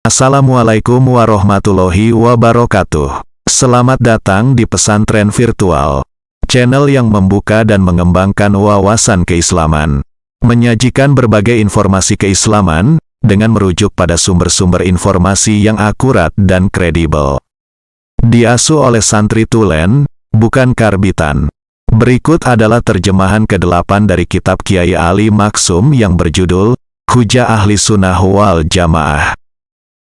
Assalamualaikum warahmatullahi wabarakatuh. Selamat datang di Pesantren Virtual, channel yang membuka dan mengembangkan wawasan keislaman, menyajikan berbagai informasi keislaman, dengan merujuk pada sumber-sumber informasi yang akurat dan kredibel. Diasuh oleh santri tulen, bukan karbitan. Berikut adalah terjemahan ke-8 dari kitab Kiai Ali Maksum yang berjudul Hujah Ahli Sunnah wal Jamaah.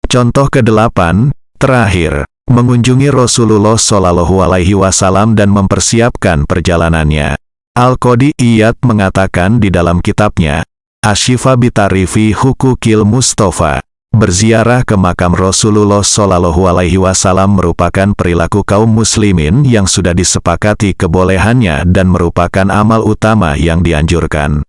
Contoh ke-8, terakhir, mengunjungi Rasulullah Shallallahu Alaihi Wasallam dan mempersiapkan perjalanannya. Al-Qadi Iyad mengatakan di dalam kitabnya, Asy-Syifa Bitarifi Hukukil Mustafa, berziarah ke makam Rasulullah Shallallahu Alaihi Wasallam merupakan perilaku kaum muslimin yang sudah disepakati kebolehannya dan merupakan amal utama yang dianjurkan.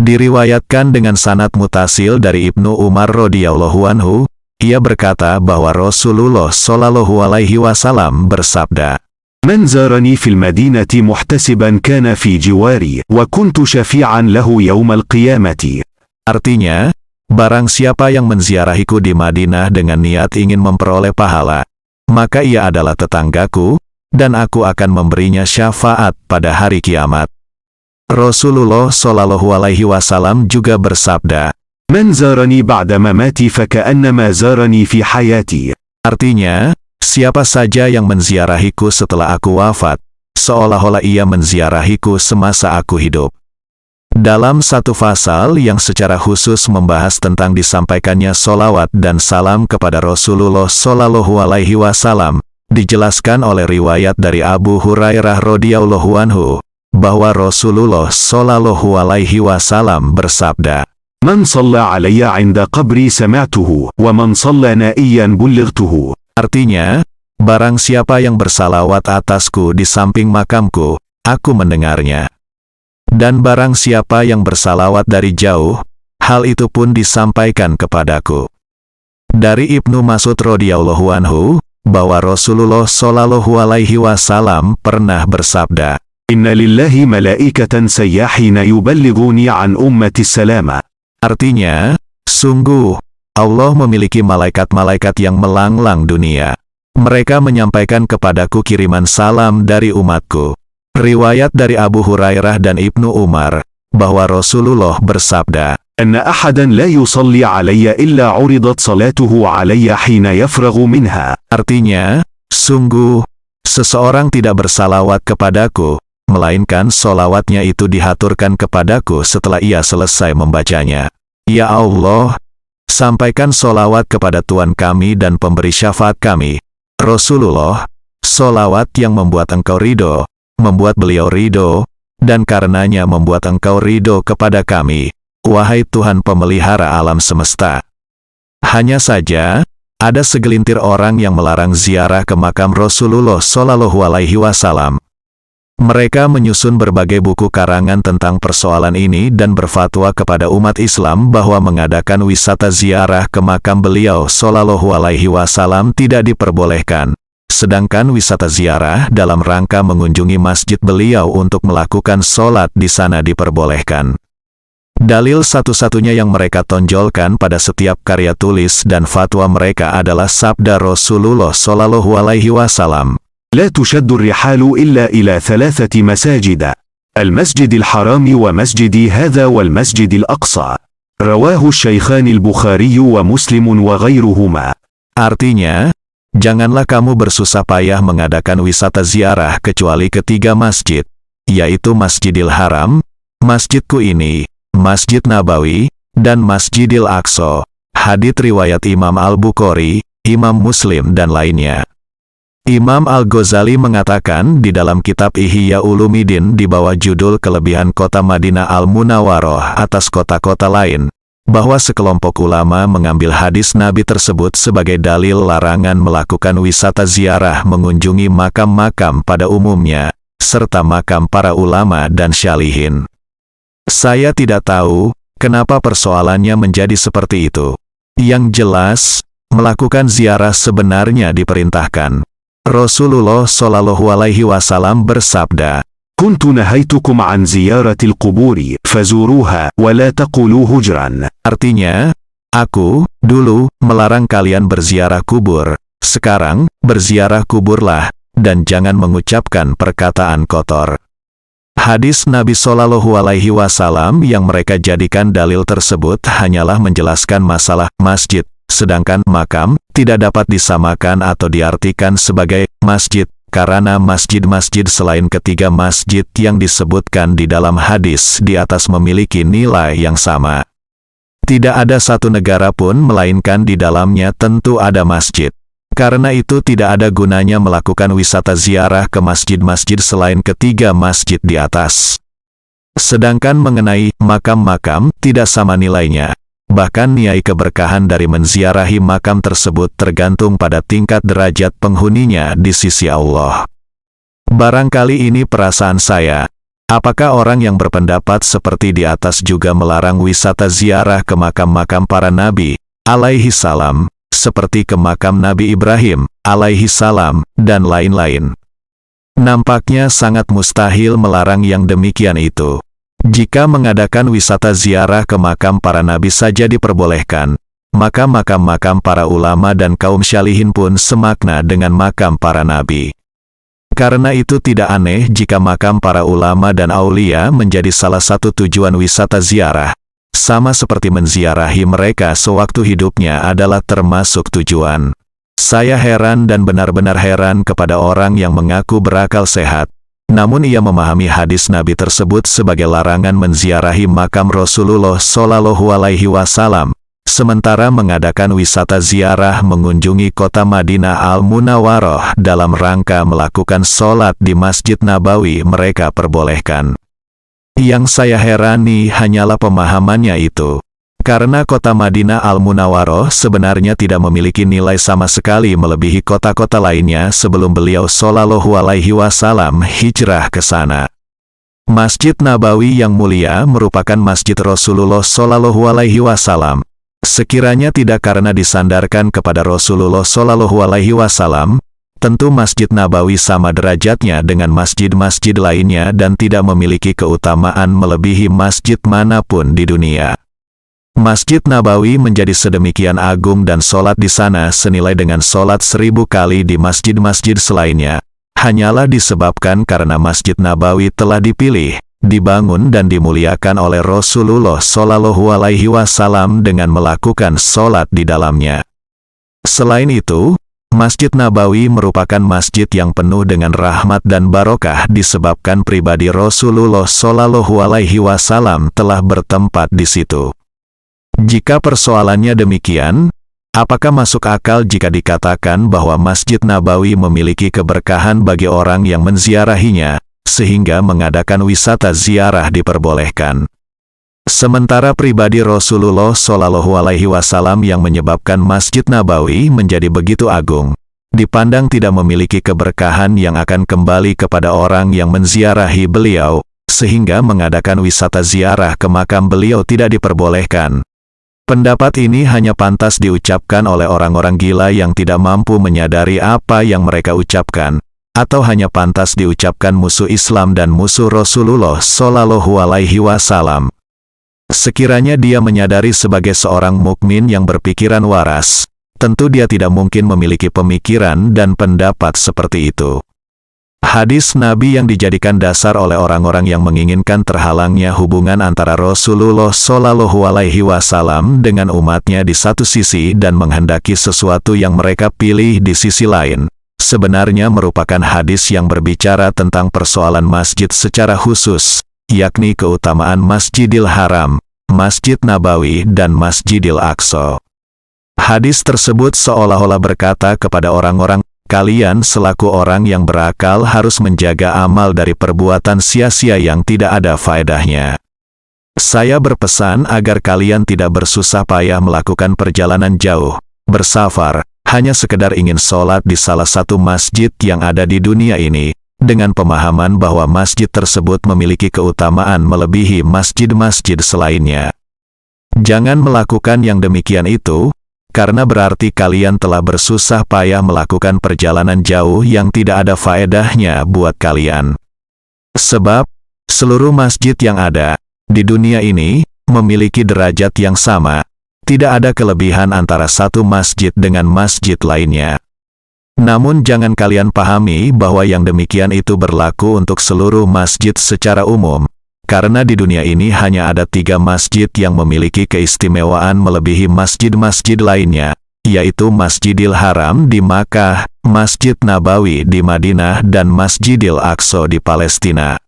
Diriwayatkan dengan sanad mutasil dari Ibnu Umar radhiyallahu anhu, ia berkata bahwa Rasulullah Shallallahu Alaihi Wasallam bersabda, "Man zarani fil madinati muhtasiban kana fi jiwari, wa kuntu syafi'an lahu yaumal qiyamati." Artinya, barang siapa yang menziarahiku di Madinah dengan niat ingin memperoleh pahala, maka ia adalah tetanggaku, dan aku akan memberinya syafaat pada hari kiamat. Rasulullah Shallallahu Alaihi Wasallam juga bersabda, "Man zarani ba'da mamati faka'annama zarani fi hayati." Artinya, siapa saja yang menziarahiku setelah aku wafat, seolah-olah ia menziarahiku semasa aku hidup. Dalam satu pasal yang secara khusus membahas tentang disampaikannya sholawat dan salam kepada Rasulullah Shallallahu Alaihi Wasallam, dijelaskan oleh riwayat dari Abu Hurairah radhiyallahu anhu, bahwa Rasulullah Shallallahu Alaihi Wasallam bersabda, "Man shalla 'alayya 'inda qabri sami'tuhu, wa man shalla na'iyan bullightuhu." Artinya, barang siapa yang bersalawat atasku di samping makamku, aku mendengarnya. Dan barang siapa yang bersalawat dari jauh, hal itu pun disampaikan kepadaku. Dari Ibnu Mas'ud radhiyallahu anhu, bahwa Rasulullah Shallallahu Alaihi Wasallam pernah bersabda, "Inna lillahi malaikatan sayyahina yuballighuni 'an ummati salama." Artinya, sungguh, Allah memiliki malaikat-malaikat yang melanglang dunia. Mereka menyampaikan kepadaku kiriman salam dari umatku. Riwayat dari Abu Hurairah dan Ibnu Umar, bahwa Rasulullah bersabda, "Anna ahadan la yusalli 'alayya illa 'uridat salatuhu 'alayya hina yafraghu minha." Artinya, sungguh, seseorang tidak bersalawat kepadaku, melainkan solawatnya itu dihaturkan kepadaku setelah ia selesai membacanya. Ya Allah, sampaikan solawat kepada Tuhan kami dan pemberi syafaat kami, Rasulullah, solawat yang membuat engkau ridho, membuat beliau ridho, dan karenanya membuat engkau ridho kepada kami, wahai Tuhan pemelihara alam semesta. Hanya saja, ada segelintir orang yang melarang ziarah ke makam Rasulullah Shallallahu Alaihi Wasallam. Mereka menyusun berbagai buku karangan tentang persoalan ini dan berfatwa kepada umat Islam bahwa mengadakan wisata ziarah ke makam beliau Shallallahu Alaihi Wasallam tidak diperbolehkan, sedangkan wisata ziarah dalam rangka mengunjungi masjid beliau untuk melakukan sholat di sana diperbolehkan. Dalil satu-satunya yang mereka tonjolkan pada setiap karya tulis dan fatwa mereka adalah sabda Rasulullah Shallallahu Alaihi Wasallam, لا تشد الرحال إلا إلى 3 مساجد، المسجد الحرام ومسجدي هذا والمسجد الأقصى. رواه الشيخان البخاري ومسلم وغيرهما. Artinya, janganlah kamu bersusah payah mengadakan wisata ziarah kecuali ke 3 masjid, yaitu Masjidil Haram, masjidku ini, Masjid Nabawi, dan Masjidil Aqsa. Hadits riwayat Imam Al-Bukhari, Imam Muslim dan lainnya. Imam Al-Ghazali mengatakan di dalam kitab Ihya Ulumuddin di bawah judul Kelebihan Kota Madinah Al-Munawwarah atas kota-kota lain, bahwa sekelompok ulama mengambil hadis Nabi tersebut sebagai dalil larangan melakukan wisata ziarah mengunjungi makam-makam pada umumnya, serta makam para ulama dan syalihin. Saya tidak tahu kenapa persoalannya menjadi seperti itu. Yang jelas, melakukan ziarah sebenarnya diperintahkan. Rasulullah Shallallahu Alaihi Wasallam bersabda, "Kuntu nahaitukum an ziyaratil quburi, fazuruha, wa la taqulu hujran." Artinya, Aku, dulu, melarang kalian berziarah kubur. Sekarang, berziarah kuburlah, dan jangan mengucapkan perkataan kotor. Hadis Nabi Shallallahu Alaihi Wasallam yang mereka jadikan dalil tersebut hanyalah menjelaskan masalah masjid, sedangkan makam tidak dapat disamakan atau diartikan sebagai masjid, karena masjid-masjid selain ketiga masjid yang disebutkan di dalam hadis di atas memiliki nilai yang sama. Tidak ada satu negara pun melainkan di dalamnya tentu ada masjid. Karena itu tidak ada gunanya melakukan wisata ziarah ke masjid-masjid selain ketiga masjid di atas. Sedangkan mengenai makam-makam tidak sama nilainya. Bahkan nilai keberkahan dari menziarahi makam tersebut tergantung pada tingkat derajat penghuninya di sisi Allah. Barangkali ini perasaan saya. Apakah orang yang berpendapat seperti di atas juga melarang wisata ziarah ke makam-makam para nabi, alaihi salam, seperti ke makam Nabi Ibrahim, alaihi salam, dan lain-lain? Nampaknya sangat mustahil melarang yang demikian itu. Jika mengadakan wisata ziarah ke makam para nabi saja diperbolehkan, maka makam-makam para ulama dan kaum syalihin pun semakna dengan makam para nabi. Karena itu tidak aneh jika makam para ulama dan aulia menjadi salah satu tujuan wisata ziarah, sama seperti menziarahi mereka sewaktu hidupnya adalah termasuk tujuan. Saya heran dan benar-benar heran kepada orang yang mengaku berakal sehat, namun ia memahami hadis Nabi tersebut sebagai larangan menziarahi makam Rasulullah Shallallahu Alaihi Wasallam, sementara mengadakan wisata ziarah mengunjungi kota Madinah Al-Munawwaroh dalam rangka melakukan sholat di Masjid Nabawi mereka perbolehkan. Yang saya herani hanyalah pemahamannya itu. Karena kota Madinah Al-Munawwaroh sebenarnya tidak memiliki nilai sama sekali melebihi kota-kota lainnya sebelum beliau Shallallahu Alaihi Wasallam hijrah ke sana. Masjid Nabawi yang mulia merupakan masjid Rasulullah Shallallahu Alaihi Wasallam. Sekiranya tidak karena disandarkan kepada Rasulullah Shallallahu Alaihi Wasallam, tentu Masjid Nabawi sama derajatnya dengan masjid-masjid lainnya dan tidak memiliki keutamaan melebihi masjid manapun di dunia. Masjid Nabawi menjadi sedemikian agung dan sholat di sana senilai dengan sholat 1000 kali di masjid-masjid selainnya, hanyalah disebabkan karena Masjid Nabawi telah dipilih, dibangun dan dimuliakan oleh Rasulullah Shallallahu Alaihi Wasallam dengan melakukan sholat di dalamnya. Selain itu, Masjid Nabawi merupakan masjid yang penuh dengan rahmat dan barokah disebabkan pribadi Rasulullah Shallallahu Alaihi Wasallam telah bertempat di situ. Jika persoalannya demikian, apakah masuk akal jika dikatakan bahwa Masjid Nabawi memiliki keberkahan bagi orang yang menziarahinya, sehingga mengadakan wisata ziarah diperbolehkan? Sementara pribadi Rasulullah Shallallahu Alaihi Wasallam yang menyebabkan Masjid Nabawi menjadi begitu agung, dipandang tidak memiliki keberkahan yang akan kembali kepada orang yang menziarahi beliau, sehingga mengadakan wisata ziarah ke makam beliau tidak diperbolehkan. Pendapat ini hanya pantas diucapkan oleh orang-orang gila yang tidak mampu menyadari apa yang mereka ucapkan, atau hanya pantas diucapkan musuh Islam dan musuh Rasulullah Shallallahu Alaihi Wasallam. Sekiranya dia menyadari sebagai seorang mukmin yang berpikiran waras, tentu dia tidak mungkin memiliki pemikiran dan pendapat seperti itu. Hadis Nabi yang dijadikan dasar oleh orang-orang yang menginginkan terhalangnya hubungan antara Rasulullah Shallallahu Alaihi Wasallam dengan umatnya di satu sisi dan menghendaki sesuatu yang mereka pilih di sisi lain, sebenarnya merupakan hadis yang berbicara tentang persoalan masjid secara khusus, yakni keutamaan Masjidil Haram, Masjid Nabawi dan Masjidil Aqsa. Hadis tersebut seolah-olah berkata kepada orang-orang, kalian selaku orang yang berakal harus menjaga amal dari perbuatan sia-sia yang tidak ada faedahnya. Saya berpesan agar kalian tidak bersusah payah melakukan perjalanan jauh, bersafar, hanya sekedar ingin sholat di salah satu masjid yang ada di dunia ini, dengan pemahaman bahwa masjid tersebut memiliki keutamaan melebihi masjid-masjid selainnya. Jangan melakukan yang demikian itu, karena berarti kalian telah bersusah payah melakukan perjalanan jauh yang tidak ada faedahnya buat kalian. Sebab, seluruh masjid yang ada di dunia ini memiliki derajat yang sama, Tidak ada kelebihan antara satu masjid dengan masjid lainnya. Namun jangan kalian pahami bahwa yang demikian itu berlaku untuk seluruh masjid secara umum, karena di dunia ini hanya ada 3 masjid yang memiliki keistimewaan melebihi masjid-masjid lainnya, yaitu Masjidil Haram di Makkah, Masjid Nabawi di Madinah dan Masjidil Aqsa di Palestina.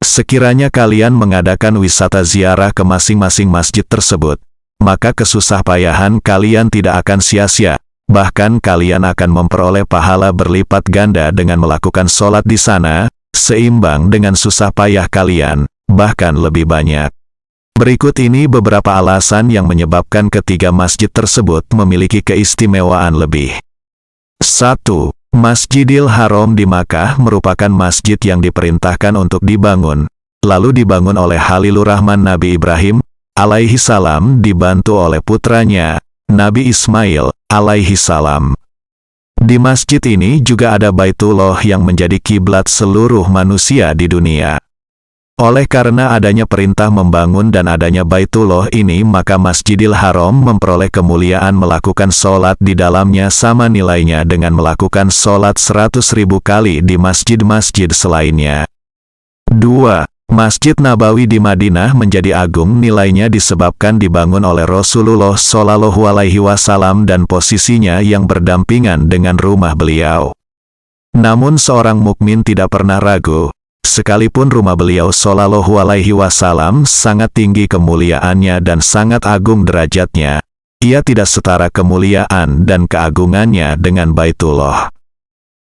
Sekiranya kalian mengadakan wisata ziarah ke masing-masing masjid tersebut, maka kesusahpayahan kalian tidak akan sia-sia, bahkan kalian akan memperoleh pahala berlipat ganda dengan melakukan sholat di sana, seimbang dengan susah payah kalian, bahkan lebih banyak. Berikut ini beberapa alasan yang menyebabkan ketiga masjid tersebut memiliki keistimewaan lebih. 1. Masjidil Haram di Makkah merupakan masjid yang diperintahkan untuk dibangun, lalu dibangun oleh Khalilur Rahman Nabi Ibrahim alaihi salam dibantu oleh putranya, Nabi Ismail alaihi salam. Di masjid ini juga ada Baitullah yang menjadi kiblat seluruh manusia di dunia. Oleh karena adanya perintah membangun dan adanya Baitullah ini, maka Masjidil Haram memperoleh kemuliaan melakukan sholat di dalamnya sama nilainya dengan melakukan sholat 100.000 kali di masjid-masjid selainnya. 2. Masjid Nabawi di Madinah menjadi agung nilainya disebabkan dibangun oleh Rasulullah Shallallahu Alaihi Wasallam dan posisinya yang berdampingan dengan rumah beliau. Namun seorang mukmin tidak pernah ragu, sekalipun rumah beliau Shallallahu Alaihi Wasallam sangat tinggi kemuliaannya dan sangat agung derajatnya, ia tidak setara kemuliaan dan keagungannya dengan Baitullah.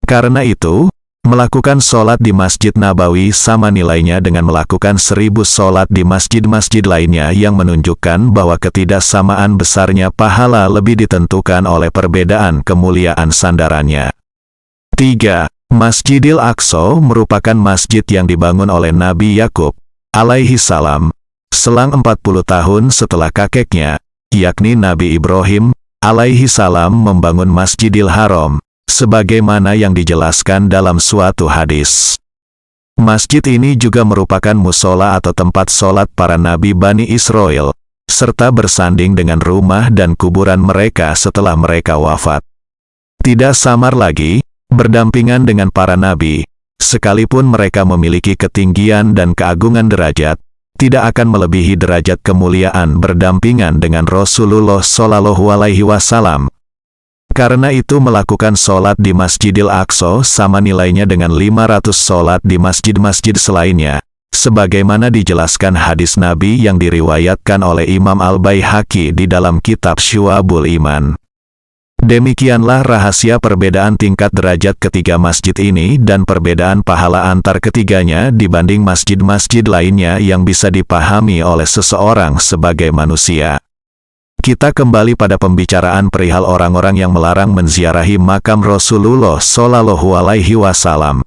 Karena itu, melakukan sholat di Masjid Nabawi sama nilainya dengan melakukan 1000 sholat di masjid-masjid lainnya, yang menunjukkan bahwa ketidaksamaan besarnya pahala lebih ditentukan oleh perbedaan kemuliaan sandarannya. 3. Masjidil Aqsa merupakan masjid yang dibangun oleh Nabi Yakub alaihi salam selang 40 tahun setelah kakeknya, yakni Nabi Ibrahim alaihi salam membangun Masjidil Haram, sebagaimana yang dijelaskan dalam suatu hadis. Masjid ini juga merupakan musola atau tempat sholat para nabi Bani Israel, serta bersanding dengan rumah dan kuburan mereka setelah mereka wafat. Tidak samar lagi, berdampingan dengan para nabi, sekalipun mereka memiliki ketinggian dan keagungan derajat, tidak akan melebihi derajat kemuliaan berdampingan dengan Rasulullah Shallallahu Alaihi Wasallam. Karena itu melakukan sholat di Masjidil Aqsa sama nilainya dengan 500 sholat di masjid-masjid selainnya, sebagaimana dijelaskan hadis Nabi yang diriwayatkan oleh Imam Al-Baihaqi di dalam kitab Syu'abul Iman. Demikianlah rahasia perbedaan tingkat derajat ketiga masjid ini dan perbedaan pahala antar ketiganya dibanding masjid-masjid lainnya yang bisa dipahami oleh seseorang sebagai manusia. Kita kembali pada pembicaraan perihal orang-orang yang melarang menziarahi makam Rasulullah Shallallahu Alaihi Wasallam.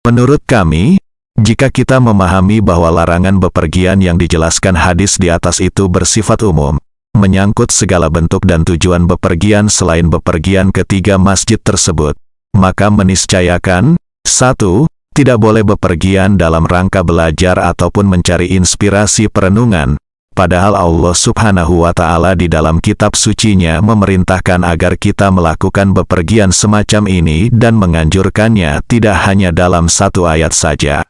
Menurut kami, jika kita memahami bahwa larangan bepergian yang dijelaskan hadis di atas itu bersifat umum, menyangkut segala bentuk dan tujuan bepergian selain bepergian ketiga masjid tersebut, maka meniscayakan, 1. Tidak boleh bepergian dalam rangka belajar ataupun mencari inspirasi perenungan, padahal Allah Subhanahu wa Ta'ala di dalam kitab sucinya memerintahkan agar kita melakukan bepergian semacam ini dan menganjurkannya tidak hanya dalam satu ayat saja.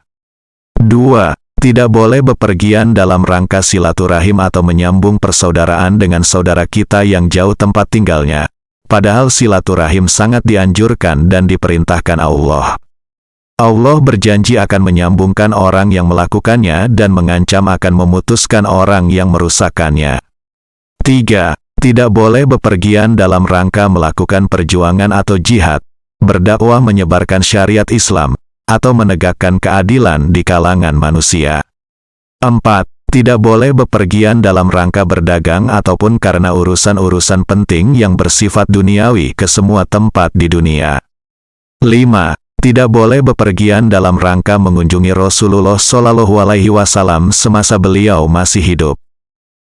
2. Tidak boleh bepergian dalam rangka silaturahim atau menyambung persaudaraan dengan saudara kita yang jauh tempat tinggalnya, padahal silaturahim sangat dianjurkan dan diperintahkan Allah. Allah berjanji akan menyambungkan orang yang melakukannya dan mengancam akan memutuskan orang yang merusakkannya. 3. Tidak boleh bepergian dalam rangka melakukan perjuangan atau jihad, berdakwah menyebarkan syariat Islam, atau menegakkan keadilan di kalangan manusia. 4. Tidak boleh bepergian dalam rangka berdagang ataupun karena urusan-urusan penting yang bersifat duniawi ke semua tempat di dunia. 5. Tidak boleh bepergian dalam rangka mengunjungi Rasulullah Shallallahu Alaihi Wasallam semasa beliau masih hidup.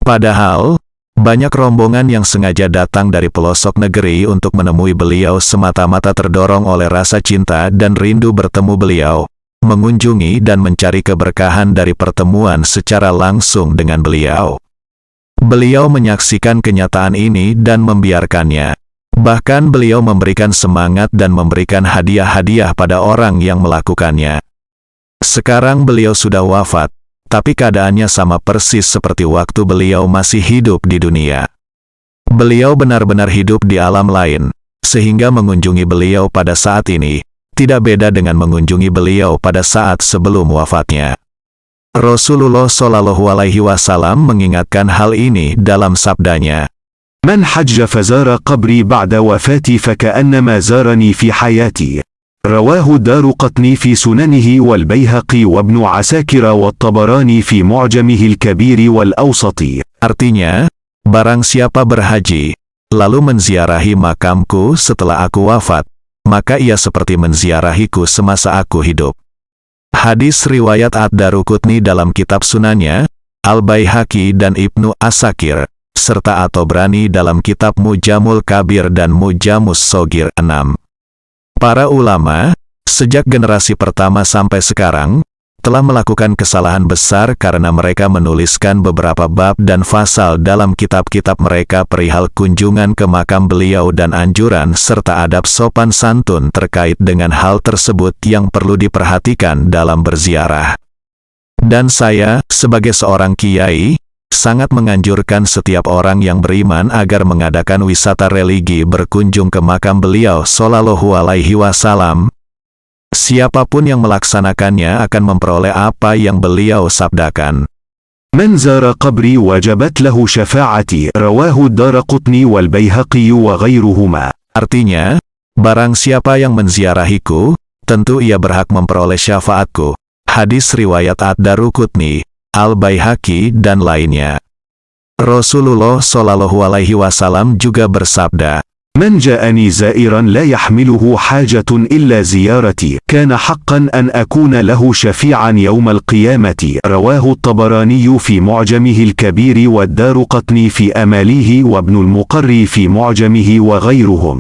Padahal, banyak rombongan yang sengaja datang dari pelosok negeri untuk menemui beliau semata-mata terdorong oleh rasa cinta dan rindu bertemu beliau, mengunjungi dan mencari keberkahan dari pertemuan secara langsung dengan beliau. Beliau menyaksikan kenyataan ini dan membiarkannya. Bahkan beliau memberikan semangat dan memberikan hadiah-hadiah pada orang yang melakukannya. Sekarang beliau sudah wafat, tapi keadaannya sama persis seperti waktu beliau masih hidup di dunia. Beliau benar-benar hidup di alam lain, sehingga mengunjungi beliau pada saat ini tidak beda dengan mengunjungi beliau pada saat sebelum wafatnya. Rasulullah Shallallahu Alaihi Wasallam mengingatkan hal ini dalam sabdanya, من حج فزار قبري بعد وفاتي فكأنما زارني في حياتي. رواه الدارقطني في سننه والبيهقي وابن عساكر والطبراني في معجمه الكبير والأوسط. Artinya, barang siapa berhaji, lalu menziarahi makamku setelah aku wafat, maka ia seperti menziarahiku semasa aku hidup. Hadis riwayat Ad-Daruqutni dalam kitab Sunannya, Al-Baihaqi dan Ibnu Asakir, serta At-Tabrani dalam kitab Mujamul Kabir dan Mujamus Shogir 6. Para ulama, sejak generasi pertama sampai sekarang, telah melakukan kesalahan besar karena mereka menuliskan beberapa bab dan fasal dalam kitab-kitab mereka perihal kunjungan ke makam beliau dan anjuran serta adab sopan santun terkait dengan hal tersebut yang perlu diperhatikan dalam berziarah. Dan saya, sebagai seorang kiai, sangat menganjurkan setiap orang yang beriman agar mengadakan wisata religi berkunjung ke makam beliau Shallallahu Alaihi Wasallam. Siapapun yang melaksanakannya akan memperoleh apa yang beliau sabdakan. من زار قبري وجبت له شفاعتي. رواه الدارقطني والبيهقي وغيرهما. Artinya, barang siapa yang menziarahiku, tentu ia berhak memperoleh syafaatku. Hadis riwayat Ad-Daruqutni, Al-Baihaqi dan lainnya. Rasulullah Shallallahu Alaihi Wasallam juga bersabda, من جاءني زائرا لا يحمله حاجة إلا زيارتي كان حقا أن أكون له شفيعا يوم القيامة. رواه الطبراني في معجمه الكبير والدارقطني في أماليه وابن المقري في معجمه وغيرهم.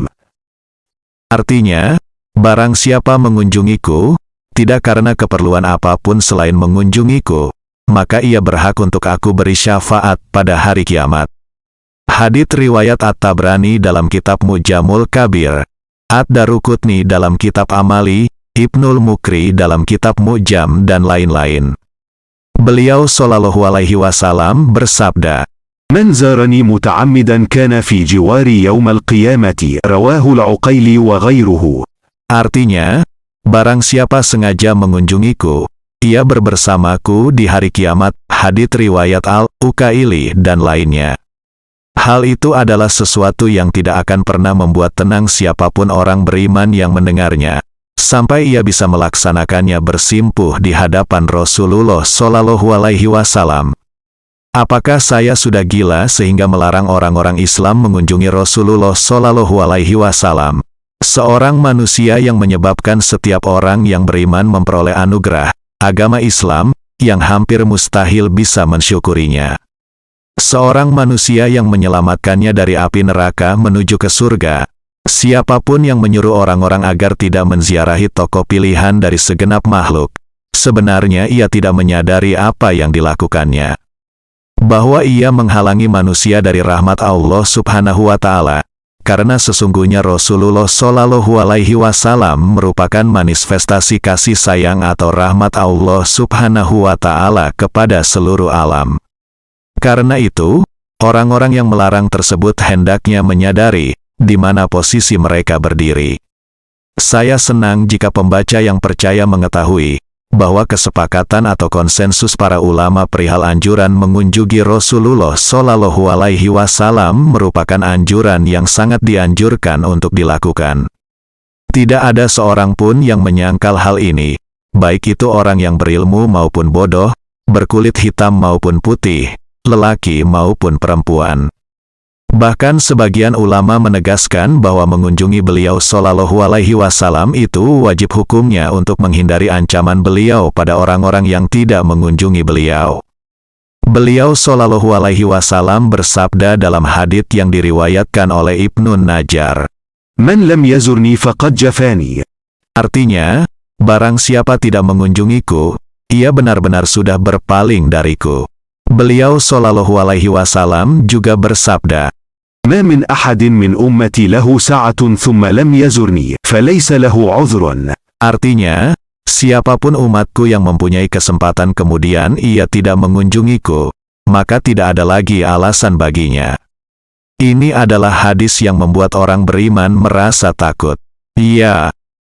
Artinya, barang siapa mengunjungiku, tidak karena keperluan apapun selain mengunjungiku, maka ia berhak untuk aku beri syafaat pada hari kiamat. Hadits riwayat At-Tabrani dalam kitab Mujamul Kabir, Ad-Daruqutni dalam kitab Amali, Ibnul Mukri dalam kitab Mujam dan lain-lain. Beliau Shallallahu Alaihi Wasallam bersabda, من زارني متعمدا كان في جواري يوم القيامة. رواه العقيلي وغيره. Artinya, barang siapa sengaja mengunjungiku, ia bersamaku di hari kiamat. Hadits riwayat Al-Ukaili dan lainnya. Hal itu adalah sesuatu yang tidak akan pernah membuat tenang siapapun orang beriman yang mendengarnya, sampai ia bisa melaksanakannya bersimpuh di hadapan Rasulullah Shallallahu Alaihi Wasallam. Apakah saya sudah gila sehingga melarang orang-orang Islam mengunjungi Rasulullah Shallallahu Alaihi Wasallam, seorang manusia yang menyebabkan setiap orang yang beriman memperoleh anugerah agama Islam yang hampir mustahil bisa mensyukurinya? Seorang manusia yang menyelamatkannya dari api neraka menuju ke surga. Siapapun yang menyuruh orang-orang agar tidak menziarahi tokoh pilihan dari segenap makhluk, sebenarnya ia tidak menyadari apa yang dilakukannya. Bahwa ia menghalangi manusia dari rahmat Allah Subhanahu wa Ta'ala, karena sesungguhnya Rasulullah Shallallahu Alaihi Wasallam merupakan manifestasi kasih sayang atau rahmat Allah Subhanahu wa Ta'ala kepada seluruh alam. Karena itu, orang-orang yang melarang tersebut hendaknya menyadari di mana posisi mereka berdiri. Saya senang jika pembaca yang percaya mengetahui bahwa kesepakatan atau konsensus para ulama perihal anjuran mengunjungi Rasulullah Shallallahu Alaihi Wasallam merupakan anjuran yang sangat dianjurkan untuk dilakukan. Tidak ada seorang pun yang menyangkal hal ini, baik itu orang yang berilmu maupun bodoh, berkulit hitam maupun putih, lelaki maupun perempuan. Bahkan sebagian ulama menegaskan bahwa mengunjungi beliau Shallallahu Alaihi Wasallam itu wajib hukumnya untuk menghindari ancaman beliau pada orang-orang yang tidak mengunjungi beliau. Beliau Shallallahu Alaihi Wasallam bersabda dalam hadits yang diriwayatkan oleh Ibnu Najjar, "Man lam yazurni faqad jafani." Artinya, barang siapa tidak mengunjungiku, ia benar-benar sudah berpaling dariku. Beliau Shallallahu Alaihi Wasallam juga bersabda, ما من أحد من أمتي له ساعة ثم لم يزرني فليس له عذر. artinya, siapapun umatku yang mempunyai kesempatan kemudian ia tidak mengunjungiku, maka tidak ada lagi alasan baginya. Ini adalah hadis yang membuat orang beriman merasa takut. Iya,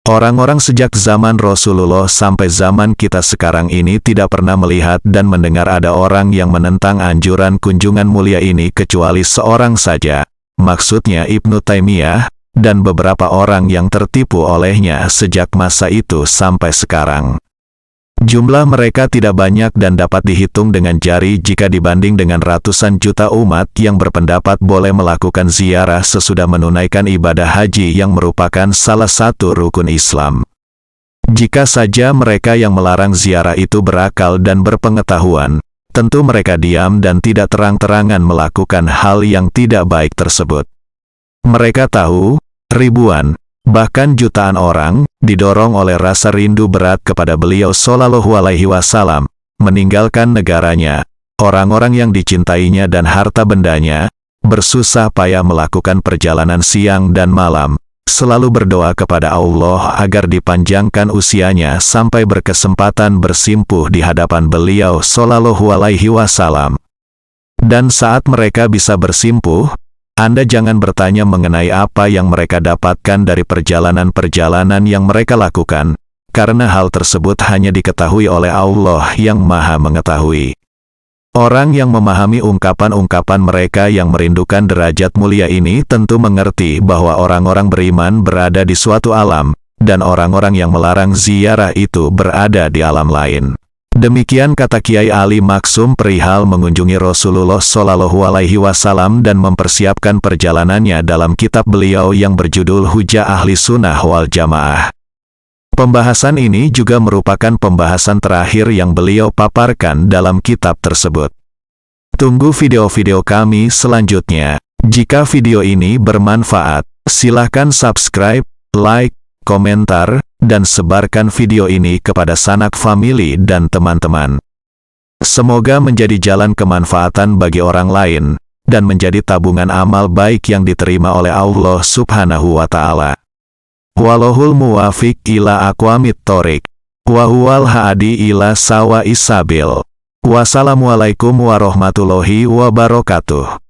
orang-orang sejak zaman Rasulullah sampai zaman kita sekarang ini tidak pernah melihat dan mendengar ada orang yang menentang anjuran kunjungan mulia ini kecuali seorang saja, maksudnya Ibnu Taimiyah, dan beberapa orang yang tertipu olehnya sejak masa itu sampai sekarang. Jumlah mereka tidak banyak dan dapat dihitung dengan jari jika dibanding dengan ratusan juta umat yang berpendapat boleh melakukan ziarah sesudah menunaikan ibadah haji yang merupakan salah satu rukun Islam. Jika saja mereka yang melarang ziarah itu berakal dan berpengetahuan, tentu mereka diam dan tidak terang-terangan melakukan hal yang tidak baik tersebut. Mereka tahu, ribuan, bahkan jutaan orang, didorong oleh rasa rindu berat kepada beliau Shallallahu Alaihi Wasallam, meninggalkan negaranya, orang-orang yang dicintainya dan harta bendanya, bersusah payah melakukan perjalanan siang dan malam, selalu berdoa kepada Allah agar dipanjangkan usianya sampai berkesempatan bersimpuh di hadapan beliau Shallallahu Alaihi Wasallam. Dan saat mereka bisa bersimpuh, Anda jangan bertanya mengenai apa yang mereka dapatkan dari perjalanan-perjalanan yang mereka lakukan, karena hal tersebut hanya diketahui oleh Allah yang Maha Mengetahui. Orang yang memahami ungkapan-ungkapan mereka yang merindukan derajat mulia ini tentu mengerti bahwa orang-orang beriman berada di suatu alam, dan orang-orang yang melarang ziarah itu berada di alam lain. Demikian kata Kiai Ali Maksum perihal mengunjungi Rasulullah Shallallahu Alaihi Wasallam dan mempersiapkan perjalanannya dalam kitab beliau yang berjudul Hujjah Ahli Sunnah wal Jamaah. Pembahasan ini juga merupakan pembahasan terakhir yang beliau paparkan dalam kitab tersebut. Tunggu video-video kami selanjutnya. Jika video ini bermanfaat, silakan subscribe, like, komentar, dan sebarkan video ini kepada sanak famili dan teman-teman. Semoga menjadi jalan kemanfaatan bagi orang lain, dan menjadi tabungan amal baik yang diterima oleh Allah Subhanahu wa Ta'ala. Wallahul muwafiq ila aqwamit thoriq, wa huwal hadi ila sawa'is sabil. Wassalamualaikum warahmatullahi wabarakatuh.